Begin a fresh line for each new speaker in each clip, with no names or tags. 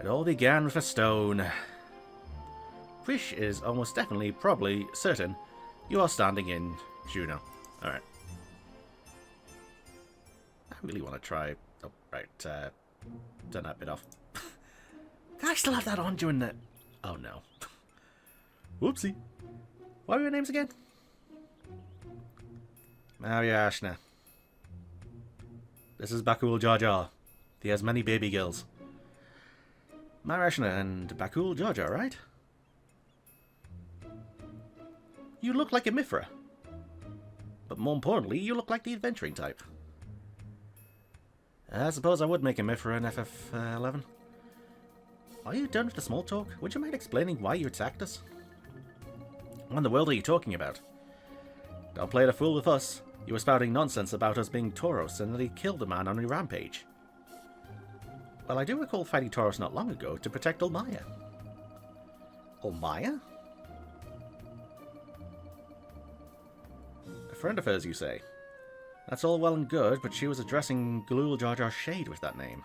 It all began with a stone. Prish is almost definitely, probably, certain you are standing in Jeuno. Alright. I really want to try... Oh, right. Turn that bit off. Can I still have that on during the... Oh, no. Whoopsie. What were your names again? Mariashna. This is Bakul Jar Jar. He has many baby girls. Mariashna and Bakul Jar Jar, right? You look like a Mithra. But more importantly, you look like the adventuring type. I suppose I would make a Mithra in FF11. Are you done with the small talk? Would you mind explaining why you attacked us? What in the world are you talking about? Don't play the fool with us. You were spouting nonsense about us being Tauros and that he killed a man on a rampage. Well, I do recall fighting Tauros not long ago to protect Ulmaya. Ulmaya? A friend of hers, you say? That's all well and good, but she was addressing Galul Jar Jar Shade with that name.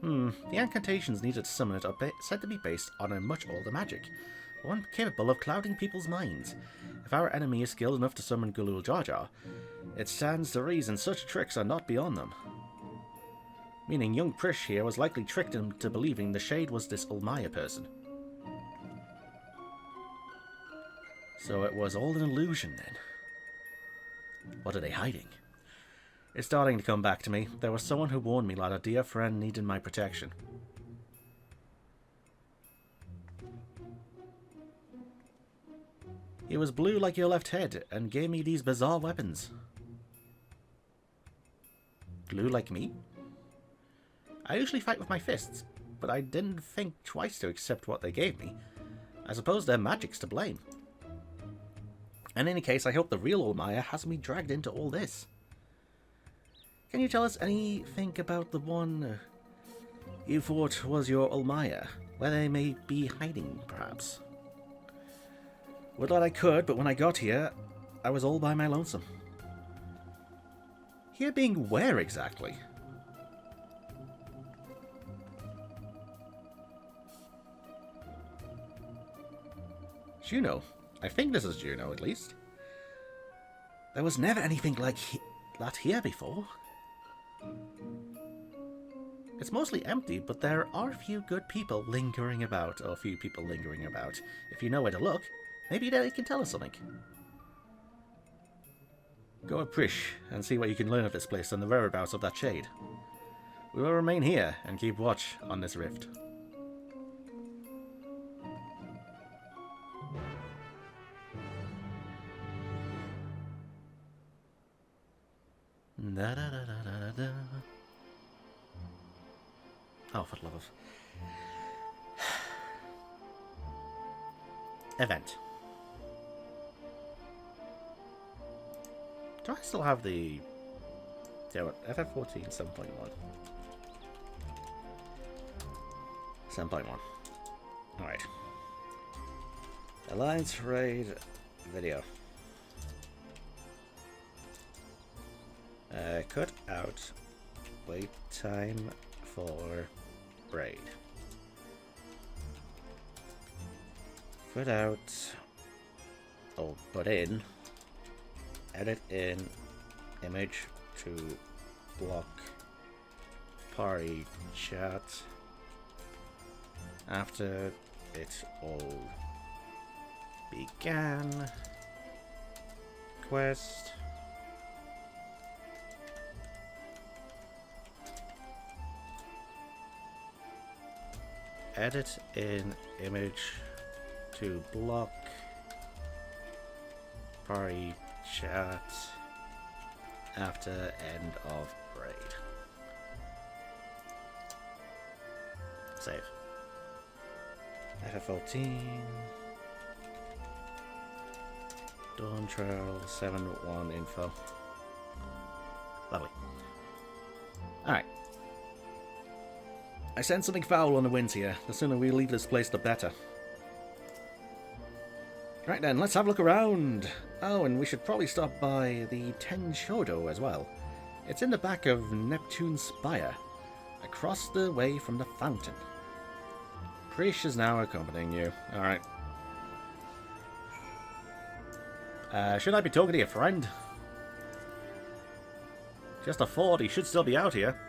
The incantations needed to summon it are said to be based on a much older magic, one capable of clouding people's minds. If our enemy is skilled enough to summon Galul Jar Jar, it stands to reason such tricks are not beyond them. Meaning young Prish here was likely tricked into believing the Shade was this Ulmaya person. So it was all an illusion then. What are they hiding? It's starting to come back to me. There was someone who warned me that a dear friend needed my protection. He was blue like your left head and gave me these bizarre weapons. Blue like me? I usually fight with my fists, but I didn't think twice to accept what they gave me. I suppose their magic's to blame. In any case, I hope the real Ulmaya hasn't been dragged into all this. Can you tell us anything about the one you thought was your Ulmaya? Where they may be hiding, perhaps? Would that I could, but when I got here, I was all by my lonesome. Here being where exactly? Jeuno. I think this is Jeuno, at least. There was never anything like that here before. It's mostly empty, but there are a few good people lingering about, or a few people lingering about. If you know where to look, maybe they can tell us something. Go to Prish and see what you can learn of this place and the whereabouts of that Shade. We will remain here and keep watch on this rift. Da, da, da, da, da, da. Oh, for the love of... Event. Do I still have the... Yeah, what? FF14 7.1. 7.1. Alright. Alliance Raid video. Cut out wait time for raid. Put out, or put in, edit in image to block party chat after it all began. Quest. Edit in image to block party chat after end of raid. Save. FF14 Dawntrail 7.1 info. Lovely. Alright. I sense something foul on the winds here. The sooner we leave this place, the better. Right then, let's have a look around. Oh, and we should probably stop by the Ten Shodo as well. It's in the back of Neptune's Spire. Across the way from the fountain. Prish is now accompanying you. Alright. Should I be talking to your friend? Just a thought, he should still be out here.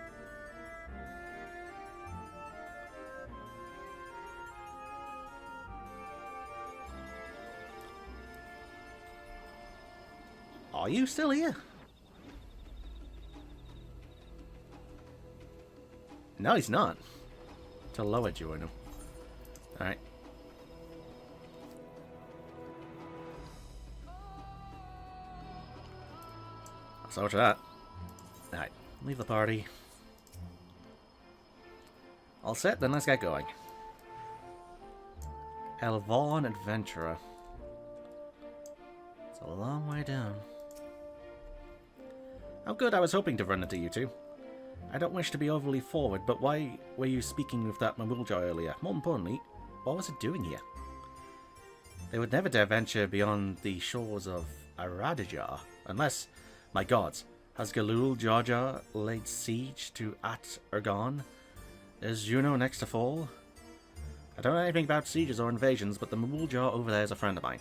Are you still here? No, he's not. To lower Jeuno. Alright. So much for that. Alright, leave the party. All set, then let's get going. Elvon Adventurer. It's a long way down. Oh good, I was hoping to run into you two. I don't wish to be overly forward, but why were you speaking with that Mawulja earlier? More importantly, what was it doing here? They would never dare venture beyond the shores of Aradajar, unless, my gods, has Galul Jarjar laid siege to At Ergon? Is Jeuno next to fall? I don't know anything about sieges or invasions, but the Mawulja over there is a friend of mine.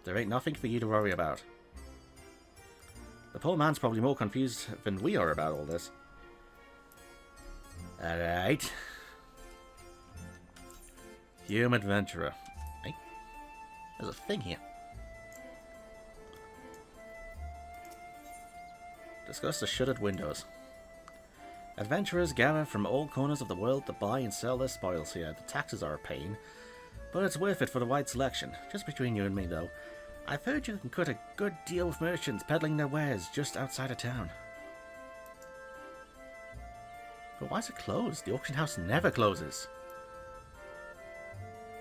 There ain't nothing for you to worry about. The poor man's probably more confused than we are about all this. Alright. Human Adventurer. Hey, there's a thing here. Discuss the shuttered windows. Adventurers gather from all corners of the world to buy and sell their spoils here. The taxes are a pain, but it's worth it for the wide selection. Just between you and me, though, I've heard you can cut a good deal with merchants peddling their wares just outside of town. But why is it closed? The auction house never closes.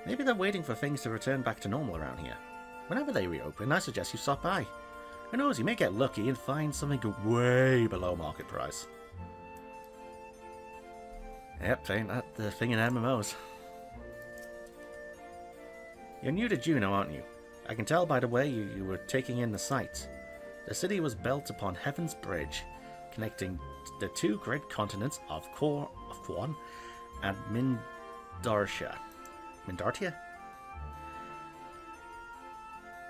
Maybe they're waiting for things to return back to normal around here. Whenever they reopen, I suggest you stop by. Who knows, you may get lucky and find something way below market price. Yep, ain't that the thing in MMOs. You're new to Jeuno, aren't you? I can tell by the way you were taking in the sights. The city was built upon Heaven's Bridge, connecting the two great continents of Korfwan and Mindartia. Mindartia?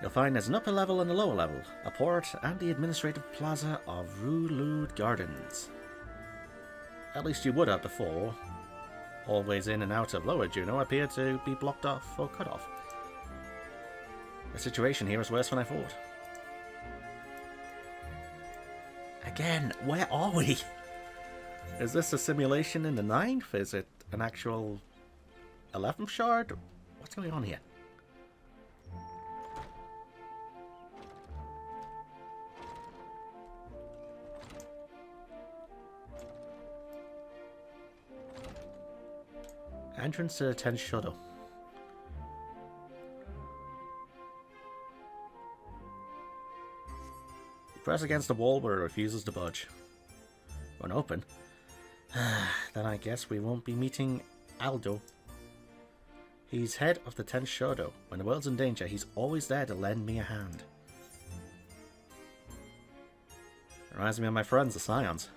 You'll find there's an upper level and a lower level, a port, and the administrative plaza of Rulud Gardens. At least you would have before. Always in and out of Lower Jeuno appear to be blocked off or cut off. The situation here is worse than I thought. Again, where are we? Is this a simulation in the 9th? Is it an actual 11th shard? What's going on here? Entrance to the 10th shuttle. Press against the wall where it refuses to budge. Won't open. Then I guess we won't be meeting Aldo. He's head of the 10th Shodo. When the world's in danger, he's always there to lend me a hand. Reminds me of my friends, the Scions.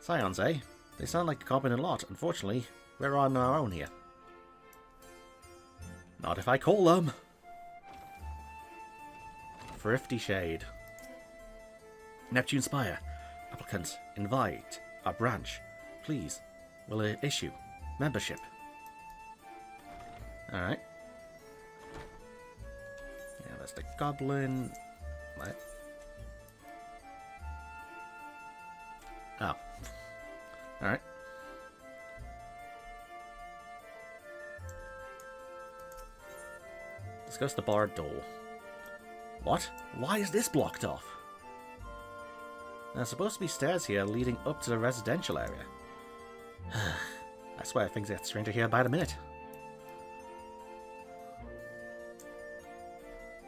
Scions, eh? They sound like a competent lot. Unfortunately, we're on our own here. Not if I call them. Thrifty Shade. Neptune Spire. Applicants, invite. Our branch. Please. Will it issue? Membership. Alright. Yeah, that's the goblin. What? Oh. Alright. Discuss the barred door. What? Why is this blocked off? There's supposed to be stairs here leading up to the residential area. I swear things get stranger here by the minute.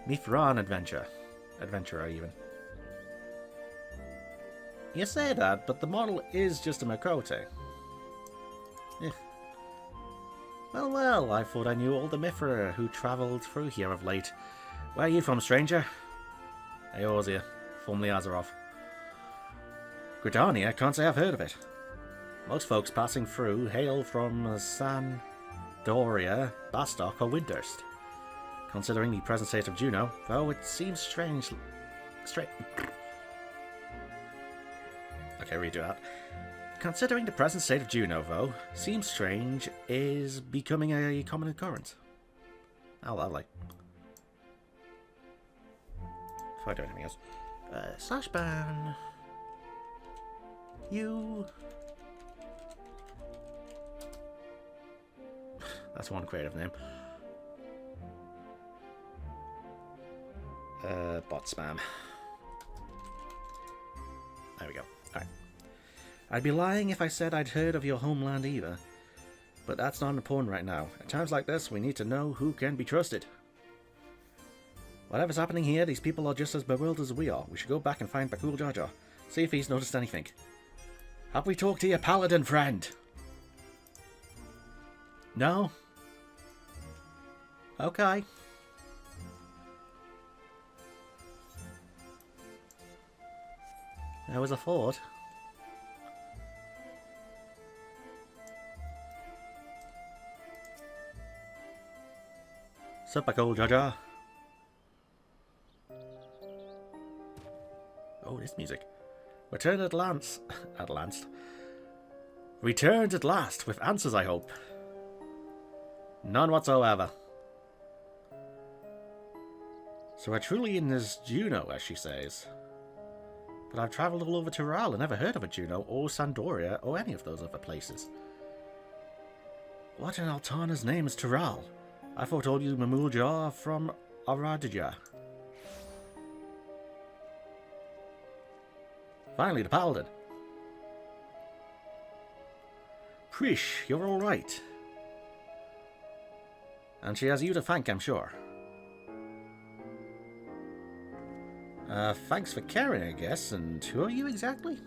Mithran Adventurer even. You say that, but the model is just a Makote. Eh. Well, well, I thought I knew all the Mithra who travelled through here of late. Where are you from, stranger? Eorzea, formerly Azeroth. Gridania, can't say I've heard of it. Most folks passing through hail from Sandoria, Bastock, or Windurst. Considering the present state of Jeuno, though it seems strange... Okay, redo that. Considering the present state of Jeuno, though, seems strange is becoming a common occurrence. Oh, lovely. Before I do anything else. Slash ban... You... That's one creative name. Bot spam. There we go. Alright. I'd be lying if I said I'd heard of your homeland either. But that's not important right now. At times like this, we need to know who can be trusted. Whatever's happening here, these people are just as bewildered as we are. We should go back and find Bakul Jar Jar. See if he's noticed anything. Have we talked to your paladin friend? No? Okay. There was a fort. Sup, Bakul Jar Jar? Oh, this music. Returned at last. Returned at last, with answers, I hope. None whatsoever. So we're truly in this Jeuno, as she says. But I've travelled all over Tyrell and never heard of a Jeuno or Sandoria or any of those other places. What in Altana's name is Tyrell? I thought all you Mamulja are from Aradija. Finally, the paladin. Prish, you're alright. And she has you to thank, I'm sure. Thanks for caring, I guess. And who are you exactly?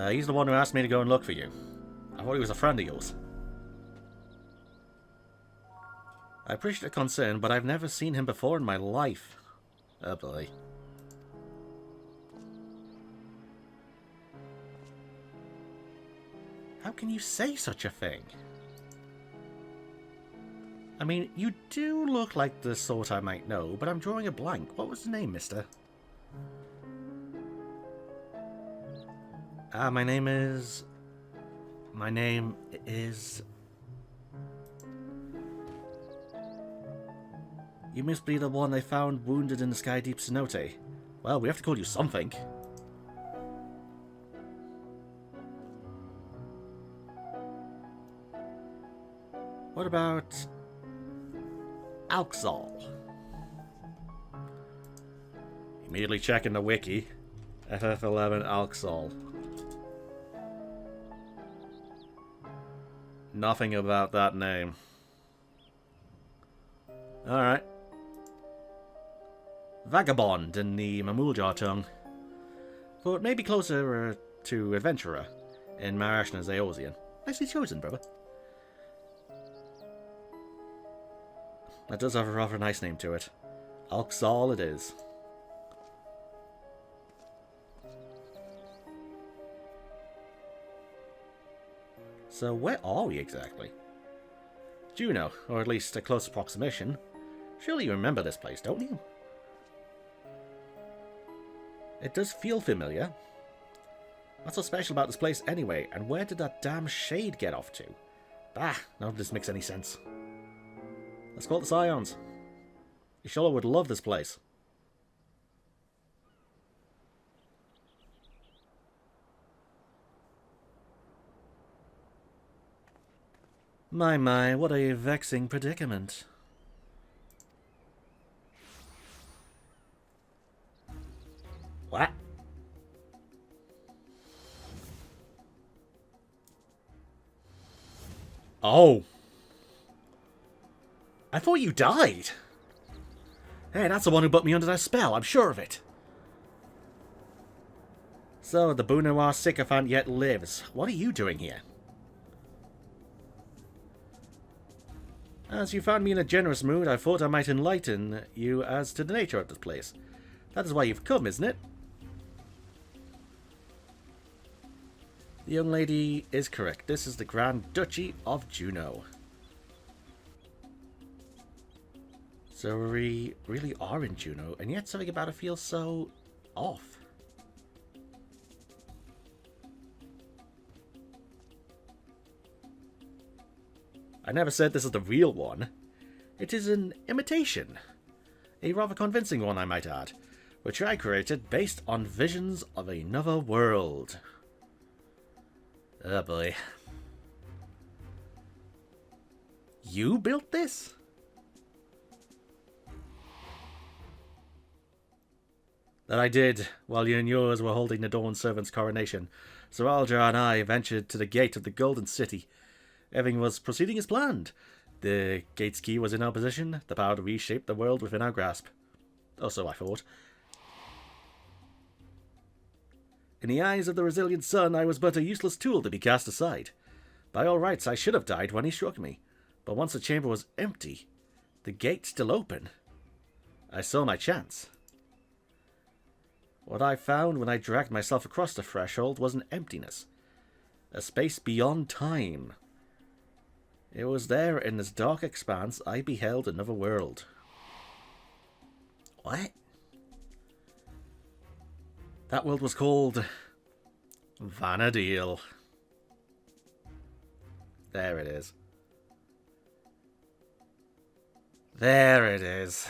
He's the one who asked me to go and look for you. I thought he was a friend of yours. I appreciate the concern, but I've never seen him before in my life. Oh boy. How can you say such a thing? I mean, you do look like the sort I might know, but I'm drawing a blank. What was the name, mister? My name is... You must be the one they found wounded in the Sky Deep Cenote. Well, we have to call you something. What about... Alxol? Immediately checking the wiki. FF11 Alxol. Nothing about that name. Alright. Vagabond in the Mamuljar tongue. But maybe closer to adventurer in Marashna's Aeosian. Nicely chosen, brother. That does have a rather nice name to it. Alxol it is. So where are we exactly? Jeuno, or at least a close approximation. Surely you remember this place, don't you? It does feel familiar. What's so special about this place anyway, and where did that damn shade get off to? Bah, none of this makes any sense. Let's call it the Scions. Ishola would love this place. My, what a vexing predicament. What? Oh. I thought you died. Hey, that's the one who put me under that spell, I'm sure of it. So, the Bunawar sycophant yet lives. What are you doing here? As you found me in a generous mood, I thought I might enlighten you as to the nature of this place. That is why you've come, isn't it? The young lady is correct. This is the Grand Duchy of Jeuno. So we really are in Jeuno, and yet something about it feels so off. I never said this is the real one. It is an imitation. A rather convincing one, I might add, which I created based on visions of another world. Oh boy. You built this? That I did, while you and yours were holding the Dawn Servant's coronation. Sir Aljar and I ventured to the gate of the Golden City. Everything was proceeding as planned. The gate's key was in our possession, the power to reshape the world within our grasp. Or so I thought. In the eyes of the resilient sun, I was but a useless tool to be cast aside. By all rights, I should have died when he struck me. But once the chamber was empty, the gate still open, I saw my chance. What I found when I dragged myself across the threshold was an emptiness. A space beyond time. It was there in this dark expanse I beheld another world. What? That world was called Vana'diel. There it is. There it is.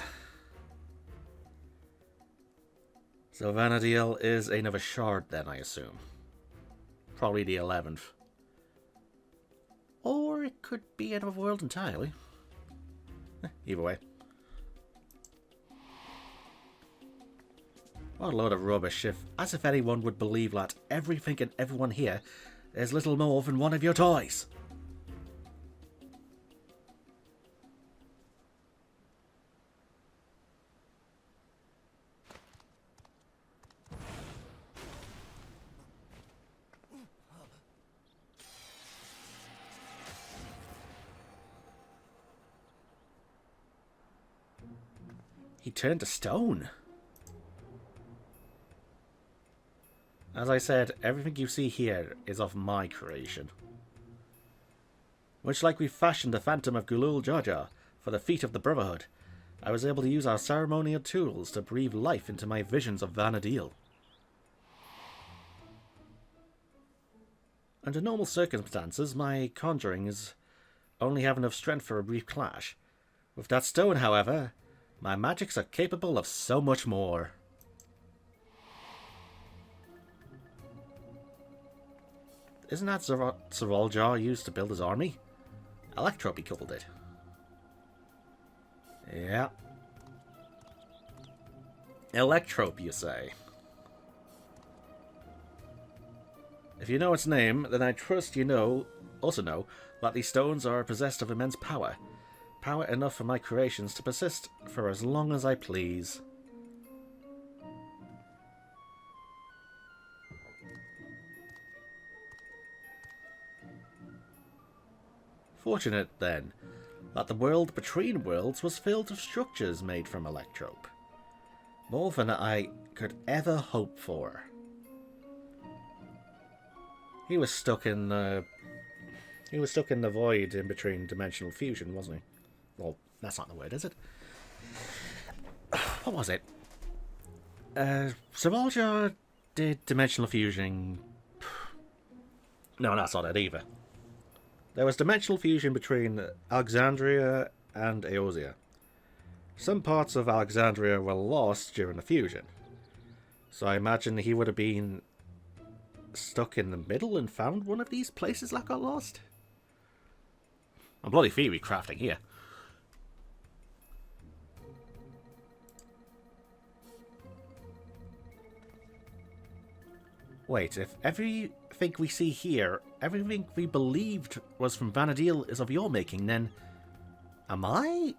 So Vana'diel is another shard then, I assume. Probably the 11th. Or it could be another world entirely. Either way. What a load of rubbish, as if anyone would believe that everything and everyone here is little more than one of your toys. He turned to stone. As I said, everything you see here is of my creation. Much like we fashioned the Phantom of Gulul Jaja for the feet of the Brotherhood, I was able to use our ceremonial tools to breathe life into my visions of Vana'diel. Under normal circumstances, my conjurings only have enough strength for a brief clash. With that stone, however, my magics are capable of so much more. Isn't that Sir Aljar used to build his army? Electrope, he called it. Yeah. Electrope, you say? If you know its name, then I trust you also know that these stones are possessed of immense power. Power enough for my creations to persist for as long as I please. Fortunate, then, that the world between worlds was filled with structures made from Electrope. More than I could ever hope for. He was stuck in the void in between dimensional fusion, wasn't he? Well, that's not the word, is it? What was it? Sir Aljar did dimensional fusion. No, that's not it either. There was dimensional fusion between Alexandria and Eorzea. Some parts of Alexandria were lost during the fusion. So I imagine he would have been stuck in the middle and found one of these places that got lost. I'm bloody theory crafting here. Wait, if everything we see here, everything we believed was from Vana'diel is of your making, then am I?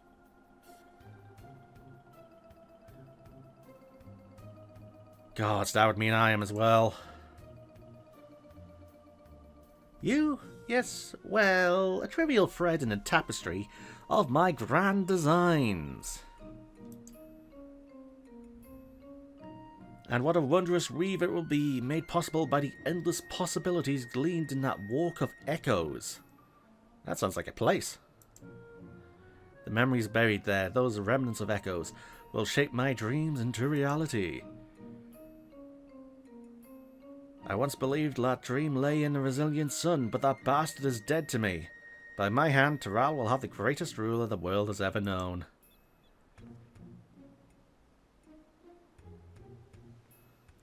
Gods, that would mean I am as well. You? Yes, well, a trivial thread in a tapestry of my grand designs. And what a wondrous weave it will be, made possible by the endless possibilities gleaned in that walk of echoes. That sounds like a place. The memories buried there, those remnants of echoes, will shape my dreams into reality. I once believed that dream lay in the resilient sun, but that bastard is dead to me. By my hand, Tural will have the greatest ruler the world has ever known.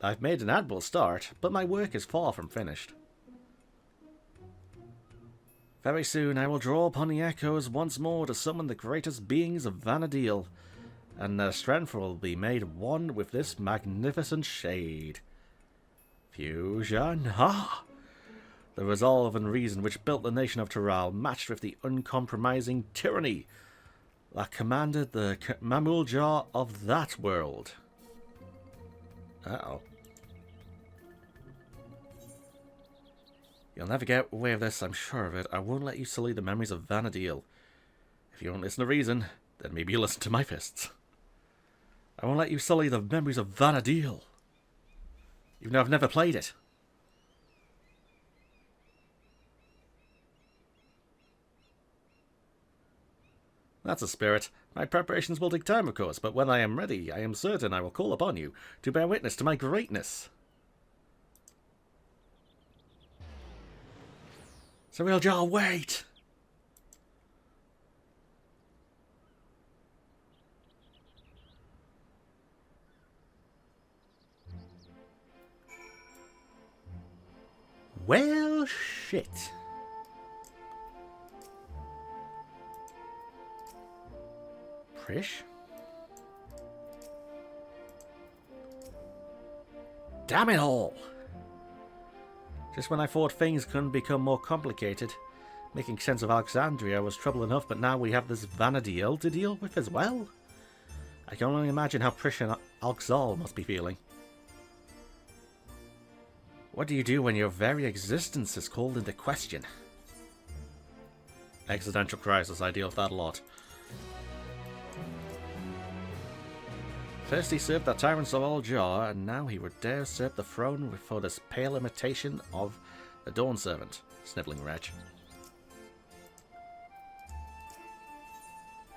I've made an admirable start, but my work is far from finished. Very soon I will draw upon the echoes once more to summon the greatest beings of Vana'diel, and their strength will be made one with this magnificent shade. Fusion, ha! The resolve and reason which built the nation of Tural, matched with the uncompromising tyranny that commanded the Mamuljar of that world. Uh-oh. You'll never get away with this, I'm sure of it. I won't let you sully the memories of Vana'diel. If you won't listen to reason, then maybe you'll listen to my fists. I won't let you sully the memories of Vana'diel. Even though I've never played it. That's a spirit. My preparations will take time, of course, but when I am ready, I am certain I will call upon you to bear witness to my greatness. So we'll just wait. Well, shit. Prish? Damn it all! Just when I thought things couldn't become more complicated, making sense of Alexandria was trouble enough, but now we have this Vana'diel to deal with as well? I can only imagine how Prish and Alxal must be feeling. What do you do when your very existence is called into question? Existential crisis, I deal with that a lot. First he served the tyrants of Aljar, and now he would dare usurp the throne for this pale imitation of the Dawn Servant. Snivelling wretch.